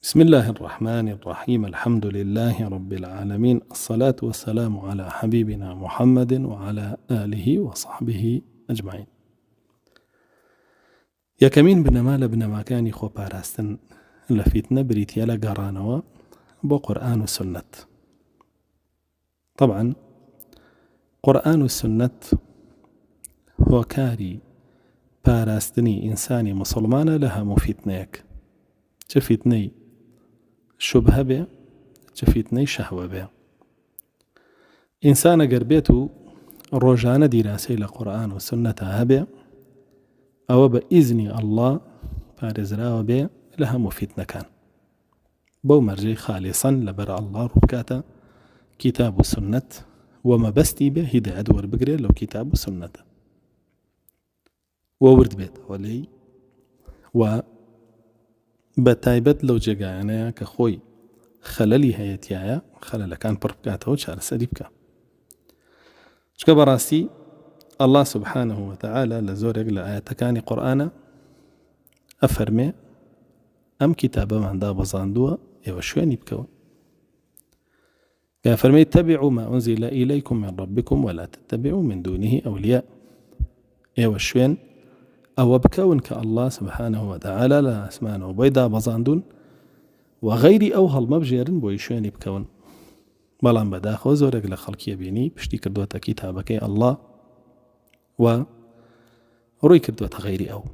بسم الله الرحمن الرحيم. الحمد لله رب العالمين، الصلاة والسلام على حبيبنا محمد وعلى آله وصحبه أجمعين. يكمين بنمال بنماكاني خو باراستن لفيتنا بريتيالا قرانوا بو قرآن والسنة. طبعا قرآن والسنة هو كاري باراستني إنساني مسلمان لها مفتنيك تفتني شبهه به تفتني شهوة به. إنسان قربيته روجانة دراسي لقرآن والسنة هبه أو بإذن الله بارزرا به لها مفتنة كان بو مرجي خالصا لبرع الله ربكاته كتاب السنة وما بستي به هداية دور بقري لو كتاب السنة وورد بيت ولي بتايبت لو جگایانەیە کە خۆی خەلەلی هەیەتیایە خەلەلەکان پڕ بکاتەوە چارەسەری بکە. چکە بەڕاستی الله سبحانه وتعالى لە زۆرێک لە ئاەتەکانی قورئانە ئەفەرمێ ئەم کتابەماندا بەزاندووە ئێوە شوێنی بکەون. فەرمێ اتبعوا ما أنزل إليكم من ربكم ولا تتبعوا من دونه أولياء. ئێوە شوێن أو بكون كالله سبحانه وتعالى لا أسمانه وبيدا بزاندون وغيري أو هالمبجيرن بويشواني بكون بلان بداخو زورك لخلقية بيني بشتي كردوتا كتابك الله و روي كردوتا غيري أو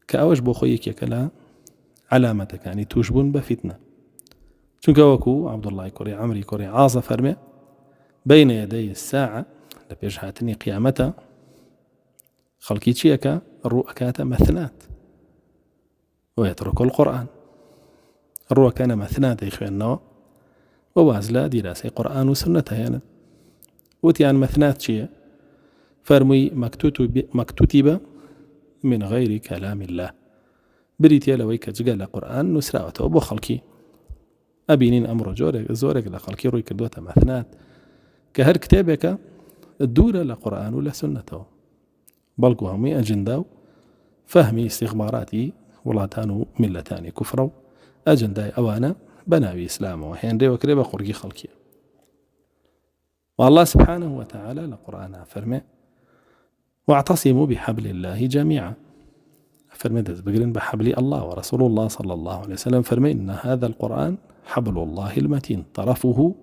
كأوش بوخيك يكلا علامتك يعني توجبون بفتنة چونك وكو عبد الله كوري عمري كوري عاصة فرمي بين يدي الساعة لبيجهاتني قيامتا خلقي تشيكا الرؤكات مثنات ويترك القرآن. الرؤى كان مثنات يخواننا ووازلا دراسة قرآن وسنة هنا وتيان مثنات شيء فرمي مكتوتب من غير كلام الله بريتيا لويك جقال قرآن نسراوته وبو خلقي أبينين أمر زورك لخلقي روي كدوتا مثنات كهر كتابك الدولة لقرآن ولا سنته بلقوا همي أجنداو فهمي استخباراتي ولاتانو ملتاني كفرو أجنداي أوانا بناوي إسلامه وحين ريو كريبا قرقي خلقيا. والله سبحانه وتعالى لقرآن فرمي واعتصموا بحبل الله جميعا. فرمي دز بقرن بحبل الله ورسول الله صلى الله عليه وسلم فرمي إن هذا القرآن حبل الله المتين طرفه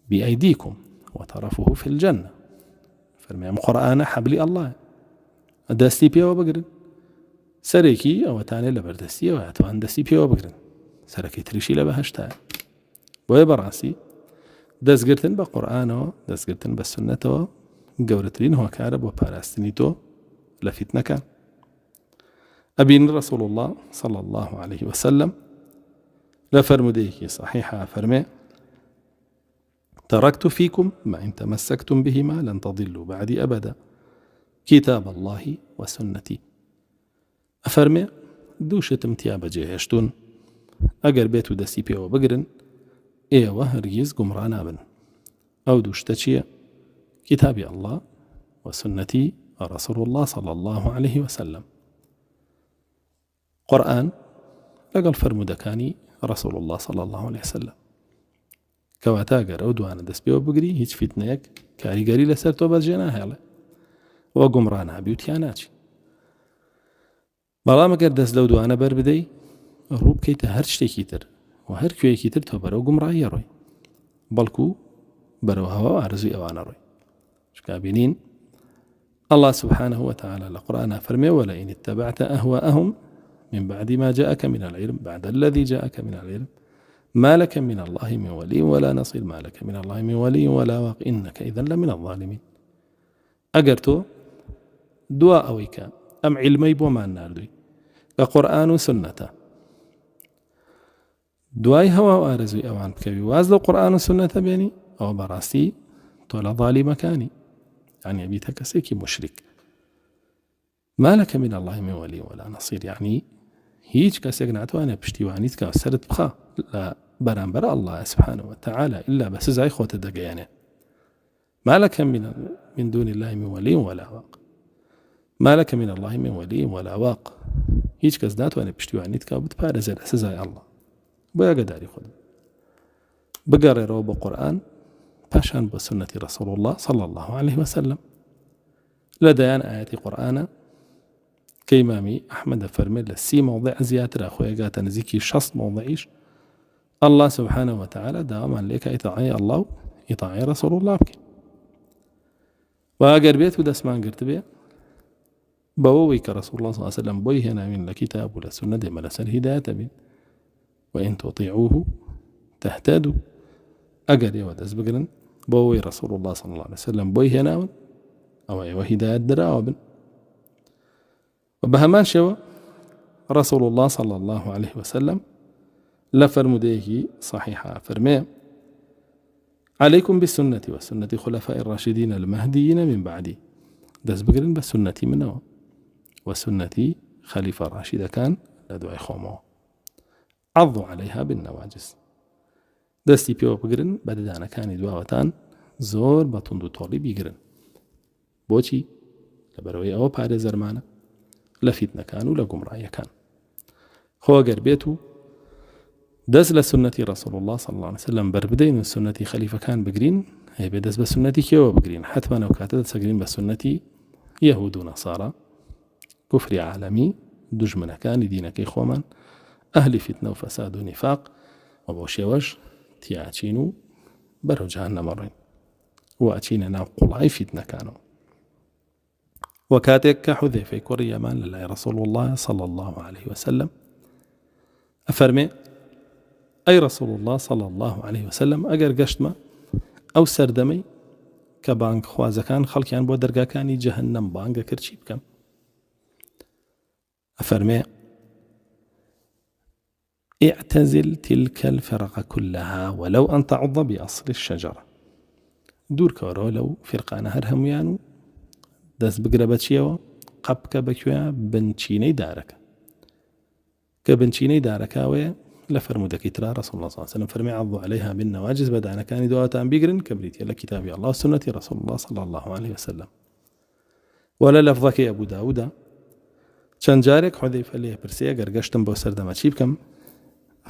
بأيديكم وطرفه في الجنة. فرمي قرآن حبل الله دستي بيوا بقرن سريكي أو تاني لبردستي واتوان دستي بيوا بقرن سركي تريشي لبهشتا ويبراسي دستقرتن بقرآنه دستقرتن بالسنته قورترين هو كارب وباراستنيتو لفتنا كان. أبين رسول الله صلى الله عليه وسلم لفرمديكي صحيحة فرمي تركت فيكم ما إن تمسكتم بهما لن تضلوا بعدي أبدا كتاب الله وسنتي. أفرمي دوشة امتياب جيهشتون أقر بيتو دسي بيو بقرن إيوه هريز قمرانا بن أو دوشتشي كتاب الله وسنتي رسول الله صلى الله عليه وسلم. قرآن لقل فرمدكاني رسول الله صلى الله عليه وسلم كواتاقر أو دوانا دس بيو بقري هيج فتنيك كاريقاري لسر توبات جناها له وقمرانا بيوتياناتي بەڵام ئەگەر دەست لەو دوانە بەربدەی ڕوو بکەیتە هەر شتێکی تر و هەر کوێیەکی تر تۆ بەرەو گومڕاییە ڕۆی بەڵکو بەرەو هەوا و ئارزووی ئەوانە ڕۆی. چکا بینین الله سبحانه وتعالى لقرآن فرمي ولئن اتبعت أهواءهم من بعد ما جاءك من العلم بعد الذي جاءك من العلم ما لك من الله من ولي ولا نصير ما لك من الله من ولي ولا واق إنك إذن لمن الظالمين. ئەگەر تۆ دوا ئەوەی کە ئەم علمەی بۆمان ناردووی کە قورئان و سنەتە دوای هەوا و ئارەزووی ئەوان بکەوی واز لەو قورئان و سنەتە بێنی ئەوە بەڕاستی تۆ لە ظالیمەکانی یعنی ئەبیتە کەسێکی مشریک. ما لك من الله من ولي ولا نصير يعني هیچ کەسێک ناتوانێت پشتیوانیت کە سەرت بخە لە بەرامبەر الله سبحانه وتعالى إلا بە سزای خۆتە دەگەیەنێ. ما لك من دون الله من ولي ولا واق ما لك من الله من ولي ولا واق هیچ کەس ناتوانێت پشتیوانیت کە بتپارێزێت لە سزای الله بۆ ئاگاداری خۆت بگەڕێرەوە بە قورئان پاشان بە سنەتی رسول الله صلى الله عليه وسلم لديان آياتي قرآن كإمامي أحمد فرمي لسي موضع زياتر أخويا قات نزيكي شص موضعيش الله سبحانه وتعالى دائما لك إطاعي الله إطاعي رسول الله بك وأقر بيت ودسمان قرت بيه بوويك رسول الله صلى الله عليه وسلم بوي هنا من لكتاب ولا سنة دي ملسل هداية بين وإن تطيعوه تهتدوا أقر يودس بقرن بوي رسول الله صلى الله عليه وسلم بوي هنا أو أيوة هداية دراوبن وبهمان شوى رسول الله صلى الله عليه وسلم لفرمديه صحيحة فرمي عليكم بالسنة والسنة خلفاء الراشدين المهديين من بعدي دس بقرن بالسنة منه والسنة خليفة راشدة كان لدعي خومه عضوا عليها بالنواجس دستي بيو بقرن بددانا كان دواوتان زور بطندو طولي بيقرن بوچی لبروي او پارێ زەرمانە لە فیتنەکان و لە گومڕایەکان خۆگەر بێت و دەست لە سنەتی رسول الله صلى الله عليه وسلم بربدەین و سنەتی خەلیفەکان بگرین هەیە بێ دەست بە سنەتی کێوە بگرین حتما ئەو کاتە دەسەگرین بە سنەتی یەهود و نەسارا کوفری عالەمی دوژمنەکانی دینەکەی خۆمان ئەهلی فیتنە و فەساد و نیفاق و بۆ شێوەش تیاچین و بەرەو جەهەنەمە ڕۆین و ئەچینە ناو قوڵای فیتنەکانەوە وكاتك كحذيفة كوريا مان لله رسول الله صلى الله عليه وسلم أفرمي أي رسول الله صلى الله عليه وسلم أجر قشتما أو سردمي كبانك خوازكان خلقيان بو درقاكاني جهنم بانك كرشي بكم أفرمي اعتزل تلك الفرق كلها ولو أن تعض بأصل الشجرة دور كورو لو فرقان هرهميانو دەست بگرە بە چیەوە قەبکە بەکوێ بنچینەی دارەکە کە بنچینەی دارەکەوەیە لە فەرمودەکەی ترا رسول الله صلى الله عليه وسلم فەرمی عضوا عليها بالنواجز بەدانەکانی دواتان بیگرن کە بریتە لە کتابی الله سنەتی رسول الله صلى الله عليه وسلم ولا لەفظەکەی ئەبوو داوودە چەند جارێک حودەیفە لێ پرسێ گەر گەشتم بۆ سەردەمە چی بکەم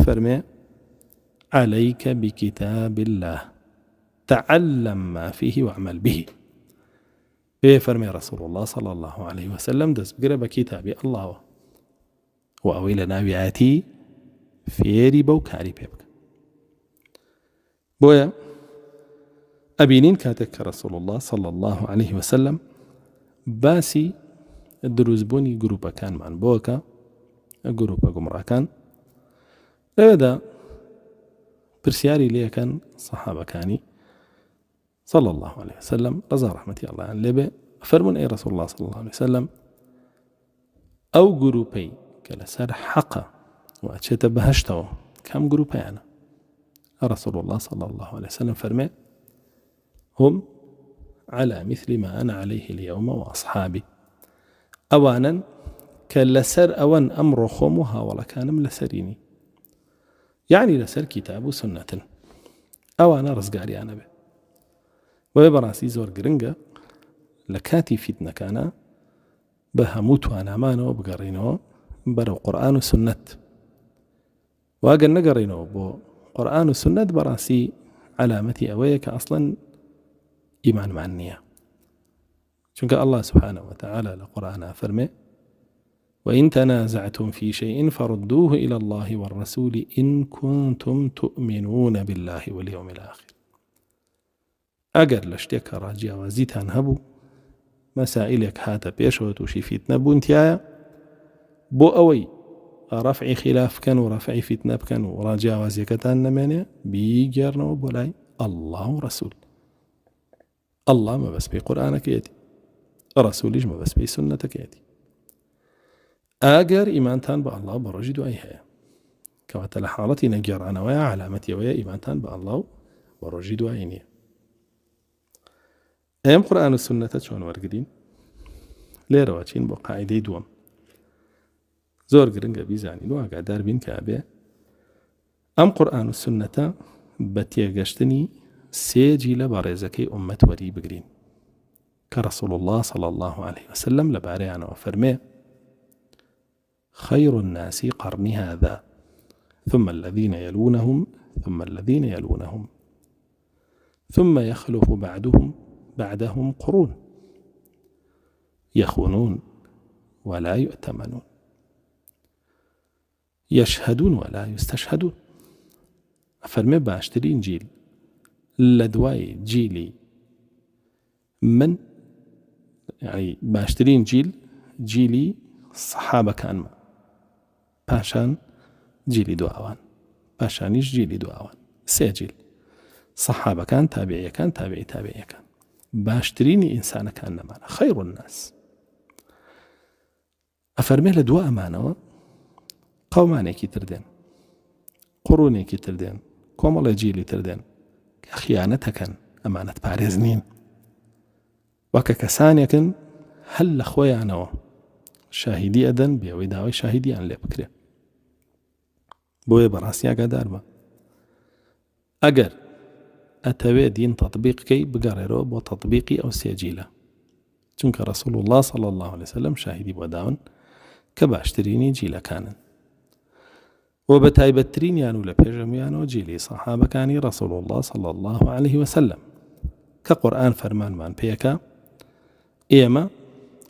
فەرمێ عليك بكتاب الله تعلم ما فيه واعمل به فرمي رسول الله صلى الله عليه وسلم دس بقرأ بكتاب الله وأوي لنا بياتي فيري بوكاري بيبك بويا أبينين كاتك رسول الله صلى الله عليه وسلم باسي الدروزبوني جروبا كان من بوكا جروبا قمرا كان لذا برسياري ليه كان صحابة كاني صلى الله عليه وسلم رضا رحمتي الله عن لبه فرمون أي رسول الله صلى الله عليه وسلم أو جروبي كالسر حقا وأتشت بهشتو كم جروبي أنا رسول الله صلى الله عليه وسلم فرمي هم على مثل ما أنا عليه اليوم وأصحابي أوانا كالسر أوان أمر خمها ولا كان من لسريني يعني لسر كتاب سنة أوانا رزقاري أنا به ويبراسي زور قرنقة لكاتي فتنة كان بهموت وأنا مانو بقرينو برو قرآن وسنة واقل نقرينو بو قرآن وسنة براسي علامتي أويك أصلا إيمان مع النية شنك الله سبحانه وتعالى لقرآن فرمي وإن تنازعتم في شيء فردوه إلى الله والرسول إن كنتم تؤمنون بالله واليوم الآخر ئەگەر لە شتێکە ڕاجیاوازیتان هەبوو مەسائلێک هاتە پێشەوە تووشی فیتنە بوونتیایە بۆ ئەوەی ڕەفعی خلاف بکەن و ڕەفعی فیتنە بکەن و ڕاجیاوازیەکەتان نەمێنێ بیگەڕنەوە بۆ لای الله و ڕەسوول الله مەبەستپێی قورئانەکەیەتی ڕەسوولیش مەبەستپێی سوننەتەکەیەتی ئەگەر ئیمانتان بە الله بە ڕۆژی دوای هەیە کەواتە لە حاڵەتی نەگێڕانەوەیە علامەتی ئەوەیە ئیمانتان بە الله و بە ڕۆژی دوای نییە ئەم قورئان و سنەتە چۆن وەرگرین لێرەوە چین بۆ قاعیدەی دووەم زۆر گرنگە بیزانین و ئاگادار بین کە ئەبێ ئەم قورئان و سنەتە بە تێگەشتنی سێجی لە بەڕێزەکەی ئومەت وەری بگرین کە رسول الله صلى الله عليه وسلم لەبارەیانەوە فەرمێ خير الناس قرني هذا ثم الذين يلونهم ثم الذين يلونهم ثم يخلف بعدهم قرون يخونون ولا يؤتمنون يشهدون ولا يستشهدون. أفرمي باشترين جيل لدواي جيلي من يعني باشترين جيلي الصحابة كان ما باشان جيلي دعوان باشانيش جيلي دعوان سيجيل صحابة كان تابعية كان تابعي تابعية كان باشتريني إنسان كان معنا خير الناس. أفرمي لدواء مانوا قومانيكي تردين قرونيكي تردين كومال جيلي تردين خيانتك أمانة بارزنين وككسانيكن هل خويانوا شاهدي أدن بيوي داوي شاهدي عن لبكري بوي براسيا قدار با أجر أتوي دين تطبيقي بقريرو بو تطبيقي أو سيجيلا چونك رسول الله صلى الله عليه وسلم شاهدي بوداون كباشتريني جيلا كانن وبتايبترين يانو لبيجم يانو جيلي صحابة كاني رسول الله صلى الله عليه وسلم كقرآن فرمان من بيكا إيما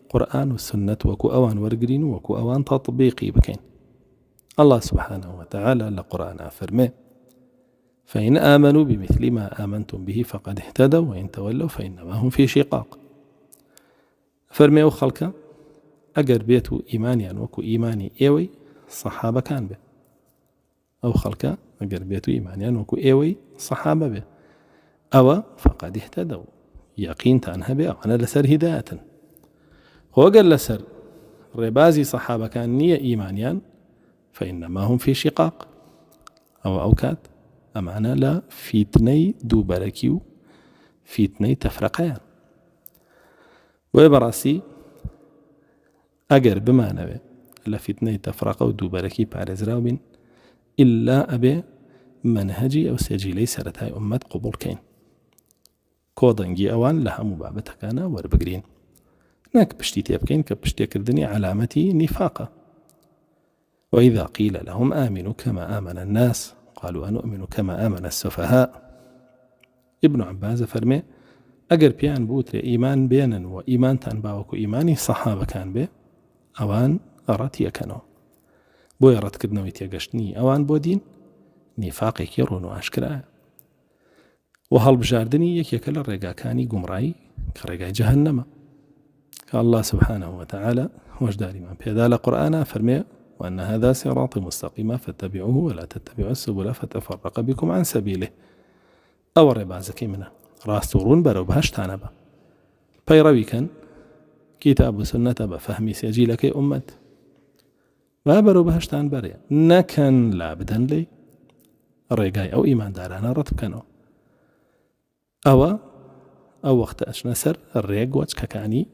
قرآن والسنة وكو أوان ورقرين وكو أوان تطبيقي بكين. الله سبحانه وتعالى لقرآن فرمي فإن آمنوا بمثل ما آمنتم به فقد اهتدوا وإن تولوا فإنما هم في شقاق. فرمي وخلك أجر بيتو إيمانيا وكو إيماني إيوي صحابة كان به أو خلك أجر بيتو إيمانيا وكو إيوي صحابة به أو فقد اهتدوا يقين تانها به أنا لسر هداية وقال لسر ربازي صحابة كان نية إيمانيا فإنما هم في شقاق أو أوكات أمانا لا فيتني دوبركيو فيتني تفرقيان وبراسي أجر بما نبي لا فيتني تفرق ودوبركي بارزراوبين إلا أبي منهجي أو سجلي سرتاي أمة قبول كين كودنجي أوان لها مبابتك أنا وربقرين ناك بشتي تيبكين كبشتي كردني علامتي نفاقة. وإذا قيل لهم آمنوا كما آمن الناس قالوا أنؤمن كما آمن السفهاء. ابن عباس فرمي أجر بيان بوتري إيمان بينا وإيمان تنباوكو إيماني صحابة كان به أوان أرات يكنو بو يرات كدنو يتيقشتني أوان بودين نفاقي كيرون وأشكرا وهل بجاردني يكيكال الرقا كاني قمرأي كرقا جهنم. الله سبحانه وتعالى وجداري من بيدال قرآن فرمي وأن هذا صراط مستقيم فاتبعوه ولا تتبعوا السبل فتفرق بكم عن سبيله أو ربازك منه راستورون برو بهشتانا با بيروي كان كتاب سنة بفهمي سيجيلك أمت وابرو بهشتان بريا نكن لابدا لي الرقاي أو إيمان دارانا رتب كانوا أو وقت أشنسر الرق وجه كاني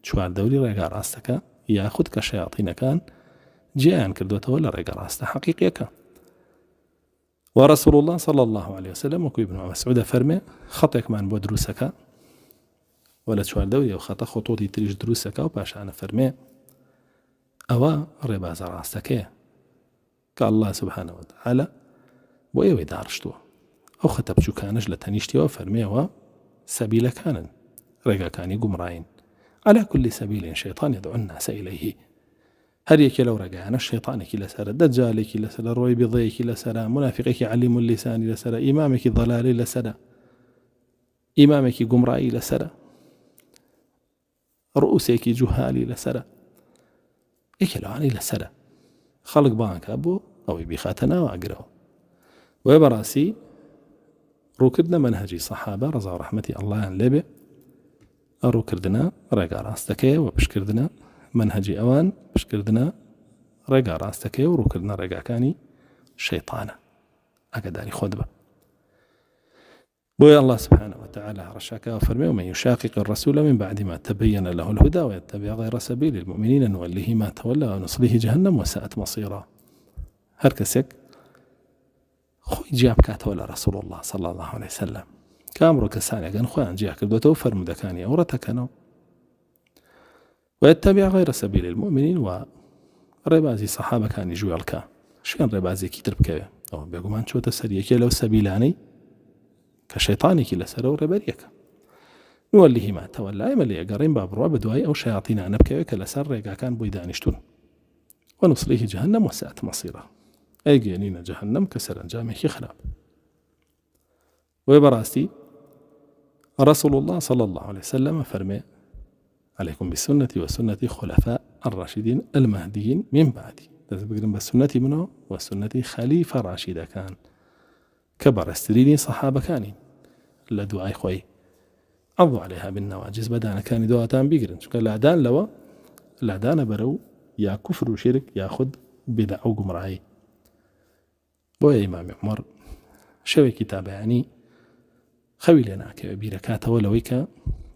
شوار دوري رقا راستك ياخد كشياطين كان جيان كردوته ولا رقا راسته حقيقية كان. ورسول الله صلى الله عليه وسلم وكو ابن مسعود فرمي خطيك من بو دروسك ولا شوار دوري وخطا خطوطي تريج دروسك وباش أنا فرمي أو رباز راستك كالله سبحانه وتعالى بو إيوي دارشتو أو خطب شو كانش لتنيشتي وفرمي وسبيل كان رقا كان قمرين على كل سبيل شيطان يدعو الناس إليه. هريك لو رقانا الشيطانك لسر دجالك لسر روي بضيك لسر منافقك علم اللسان لسر إمامك ضلال لسر إمامك قمرائي لسر رؤوسك جهالي لسر إيك لواني لسر خلق بانك أبو أو بخاتنا وأقرأه وبراسي روكدنا منهجي صحابة رضا رحمتي الله عن لبه روكدنا رقا راستكي وبشكردنا منهجي أوان بشكردنا رقا راستكي وروكدنا رقا كاني شيطانا أقداري خدبة بويا الله سبحانه وتعالى رشاكا وفرمي ومن يشاقق الرسول من بعد ما تبين له الهدى ويتبع غير سبيل المؤمنين نوليه ما تولى ونصليه جهنم وساءت مصيرا. هركسك خوي جاب كاتولا رسول الله صلى الله عليه وسلم كامرو كساني قان خوان جيا كردوتو فرم دكاني أورتكنو ويتبع غير سبيل المؤمنين وربازي صحابة كان يجوا الكا شوێن ڕێبازێکی تر بکەوێ ئەوە بێگومان چۆتە سەریەکێ لەو سەبیلانەی کە شەیطانێکی لەسەر و ڕێبەریەکە نوەلیه ما تەوەلا ئێمە لێ ئەگەڕێین با بڕوا بە دوای ئەو شەیاطینانە بکەوێت کە لەسەر ڕێگاکان بۆی دانیشتون ونصليه جهنم وساءت مصيره ئەیگەێنینە جەهەنەم کە سەرنجامێکی خراپ وێ بەڕاستی رسول الله صلى الله عليه وسلم فرمي عليكم بسنتي وسنة خلفاء الراشدين المهديين من بعدي لازم بقرن بسنتي منه وسنتي خليفة راشدة كان كبر استريني صحابة كاني لدعاء خوي عضوا عليها بالنواجز بدانا كان دواتان بيقرن شو قال الأعدان لوا الأعدان برو يا كفر وشرك ياخذ بدع وقمرعي بويا إمام عمر شوي كتاب يعني خوي لنا كبيركات ولويك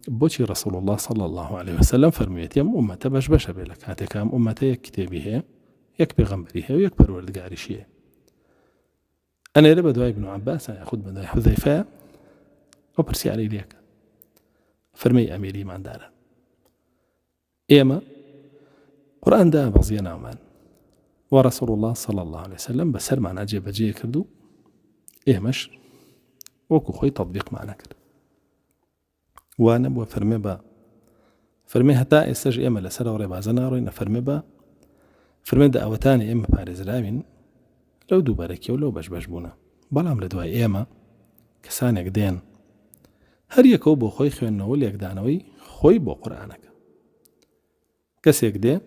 بوشي رسول الله صلى الله عليه وسلم فرميت يم أمة بش بلك هاتكام أمتي كتابها يك بغمبريها ويك بروردقارشيه أنا إذا بدواي ابن عباس يأخذ بدواي حذيفة وبرسي علي ليك فرمي أميري ما دارا إيما قرآن دا بغزينا عمان ورسول الله صلى الله عليه وسلم بسر معنا جيب جيه كردو إيمش وكو خوي تطبيق معنا كرد وانا بو فرمي با فرمي هتا استج إيما لسر وربازنا روينا فرمي با فرمي دا أوتاني إيما بارز راوين لو دو باركي ولو بش بونا بلام لدواي إيما كسانيك دين هر يكو بو خوي خوينو وليك دانوي خوي بو قرآنك كسيك دي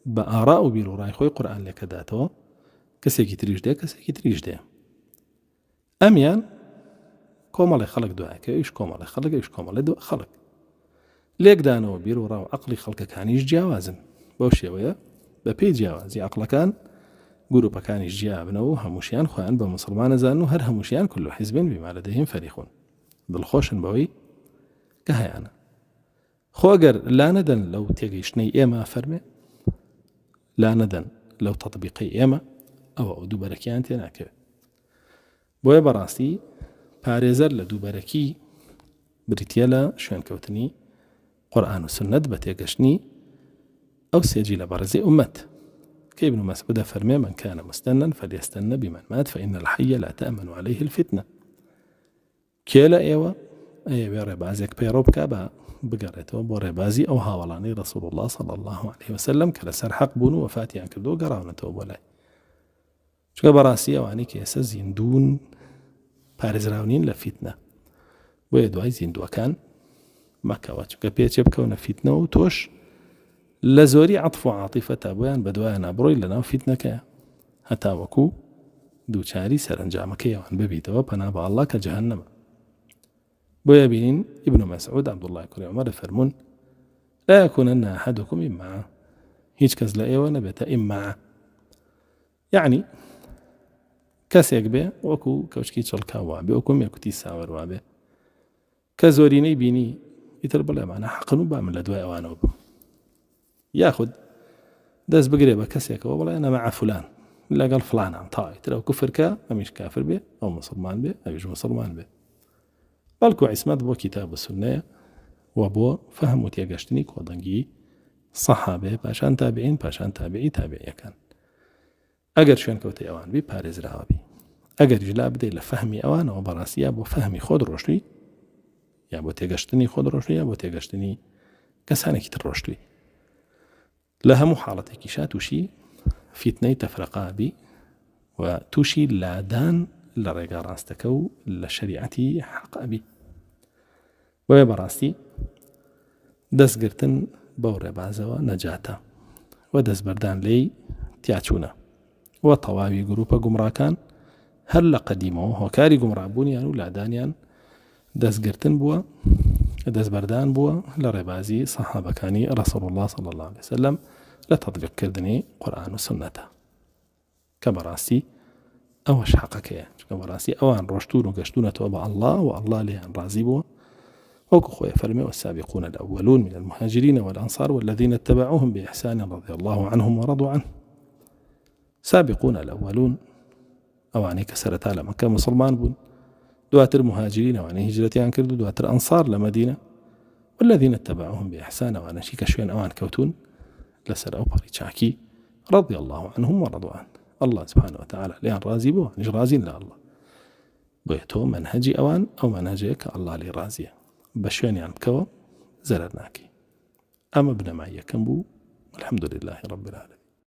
بآراء وبيرو راي خوي قرآن لك داتو كسيكي تريش دي أميان كومالي خلق دعاك إيش كومالي خلق إيش كومالي دعا خلق ليك دانو بيرو راو عقلي خلق كانيش جاوازن بوشي ويا ببي جاوازي عقل كان قروبا كانيش جاوبنو هموشيان خوان بمسلمان زانو هر هموشيان كله حزبين بما لديهم فريقون بالخوشن بوي كهيانا خوغر لا ندن لو تيجيشني إيما فرمي لا ندن لو تطبيقي إيما أو دوباركيان تناكي بوي براسي پارێزەر لە دووبەرەکی بریتە لە شوێن کەوتنی قورآن و سنت بە تێگەشتنی ئەو سێجی لە بەڕێزی ئومەت کە ابن مسعود فەرمێ من كان مستنا فليستن بمن مات فإن الحي لا تأمن عليه الفتنة کێ لە ئێوە ئەیەوێ ڕێبازێک پەیڕۆ بکە بە بگەڕێتەوە بۆ ڕێبازی ئەو هاوڵانەی رسول الله صلى الله عليه وسلم کە لەسەر حەق بوون و وەفاتیان کردو گەڕاونەتەوە بۆ لای چونکە بەڕاستی ئەوانەی کە ئێستا زیندوون پارێزراونین لە فیتنە بۆیە دوای زیندووەکان مەکەوە چونکە پێچێ بکەونە فیتنە و تۆش لە زۆری عەطف و عاتیفە تا بۆیان بەدوایە نابڕۆی لەناو فیتنەکەیە هەتا وەکوو دووچاری سەرنجامەکەیەوان ببیتەوە پەنا بە ئەڵڵا کە جەهەنەمە بۆیە بینین ابن مسعود عەبدوڵڵای کوڕی عومەر فەرموون لا يكونن أحدكم إمعة هیچ کەس لە ئێوە نەبێتە ئیمعە یعنی کەسێک بێ وەکو کەوچکی چڵکا وابێ وەکو مێکوتی ساوەر وابێ کە زۆرینەی بینی ئیتر بڵێمانە حەقن و بامن لە دوای ئەوانەوە بم یاخود دەست بگرێ بە کەسێکەوە بڵێ ئەنە مەعە فولان لەگەڵ فڵانە تاوای ترە وەکو فرکە ئەمیش کافر بێ ئەو مسڵمان بێ ئەویش مسڵمان بێ بەڵکو عیسمەت بۆ کیتاب و سوننەیە و بۆ فەهم و تێگەشتنی کۆدەنگی سەحابێ پاشان تابعین پاشان تابعی تابعیەکان ئەگەر شوێن کەوتەی ئەوان بی پارێزراوە بی ئەگەر جلا بدەیت لە فەهمی ئەوانەوە بەڕاستی یا بۆ فەهمی خۆت ڕۆشتووی یا بۆ تێگەشتنی خۆت ڕۆشتووی یا بۆ تێگەشتنی کەسانێکی تر ڕۆشتووی لە هەموو حاڵەتێکیشا تووشی فیتنەی تەفرەقا بی و تووشی لادان لە ڕێگا ڕاستەکە و لە شەریعەتی حەق بی بۆیە بەڕاستی دەستگرتن بەو ڕێبازەوە نەجاتە و دەستبەردان لێی تیاچوونە و تەواوی گروپە گومڕاکان هەر لە قەدیمەوە هۆکاری گومڕابوونیان و لادانیان دەستگرتن بووە دەستبەردان بووە لە ڕێبازی سەحابەکانی رسول الله صلى الله عليه وسلم لە تەطبیقکردنی قورآن و سنەتە کە بەڕاستی ئەوەش حەقەکەیە چونکە بەڕاستی ئەوان ڕۆشتون و گەشتونەتەوە بە ئەڵڵا و ئەڵڵا لێیان ڕازی بووە وەکو خۆی فەرمێ والسابقون الأولون من المهاجرين والأنصار والذين اتبعوهم بإحسان رضي الله عنهم ورضوا عنه سابقون الأولون ئەوانەی کە سەرەتا لە مەکە مسلمان بوون دواتر مهاجرین ئەوانەی هیجرەتیان کرد و دواتر ئەنصار لە مەدینە والذين اتبعوهم بإحسان ئەوانەشی کە شوێن ئەوان کەوتون لەسەر ئەو پەڕی چاکی رضي الله عنهم ورضوا عنه الله سبحانه وتعالى ليان رازي بو نج رازين لا الله بويتو منهجي أوان أو منهجيك الله لي رازية بشوين يعني بكوا زررناكي أما ابن معي كنبو والحمد لله رب العالمين.